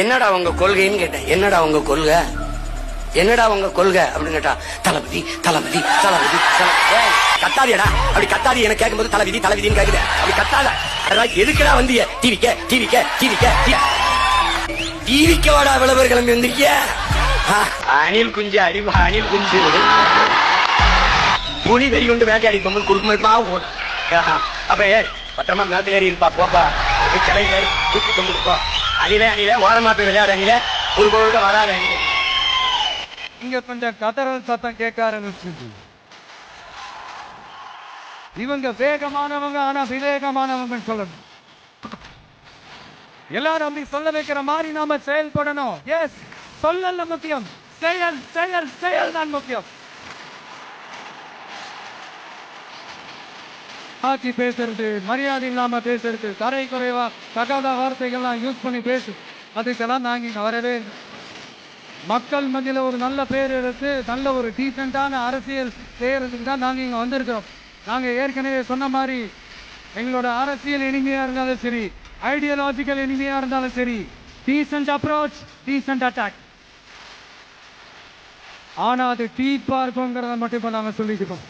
என்னடா உங்க கொள்கைன்னு கேட்டேன். என்னடா உங்க கொள்கை, என்னடா உங்க கொள்கை அப்படின்னு கேட்டா, தளபதி தளபதி தளபதி கத்தாதியடா. அப்படி கத்தாதி எனக்கு கேட்கும்போது தளபதி தளபதினு கேக்குது. அப்படி கத்தாத. எதுக்குடா வந்திய டிவிக்க டிவிக்க டிவிக்க டிவிக்க வாடா விளம்பர கிளம்பி வந்திருக்கிய. அணில் குஞ்சு அறிவா, அணில் குஞ்சு புலி வெறி கொண்டு வேட்டையாடி போகும்போது குடும்பமா ஓடும். அப்ப பத்திரமா மேல ஏறி இருப்பா, போப்பா கிளைங்க தூக்கி கொண்டு அணில அணில ஓரமா போய் விளையாட அணில ஒரு கோவிட வராத. இங்க கொஞ்சம் கதறல் சத்தம் கேட்க ஆரம்பிச்சு. இவங்க வேகமானவங்க, ஆனா விவேகமானவங்க சொல்லணும். எல்லாரும் அப்படி சொல்ல வைக்கிற மாதிரி நாம செயல்படணும். எஸ், சொல்லல முக்கியம், செயல் செயல் செயல் தான் முக்கியம். ஆட்சி பேசுறது, மரியாதை இல்லாம பேசுறது, தரை குறைவா தகாத வார்த்தைகள்லாம் யூஸ் பண்ணி பேசு, அதுக்கெல்லாம் நாங்க இங்க வரவே. மக்கள் மத்தியில் ஒரு நல்ல பேர் எடுத்து நல்ல ஒரு டீசெண்டான அரசியல் செய்யறதுக்கு தான் நாங்கள் இங்கே வந்திருக்கிறோம். நாங்கள் ஏற்கனவே சொன்ன மாதிரி எங்களோட அரசியல் இனிமையாக இருந்தாலும் சரி, ஐடியாலஜிக்கல் இனிமையாக இருந்தாலும் சரி, டீசென்ட் அப்ரோச், டீசென்ட் அட்டாக். ஆனால் அது டீப்பாக இருக்குங்கிறத மட்டும் இப்போ நாங்கள் சொல்லிக்கிறோம்.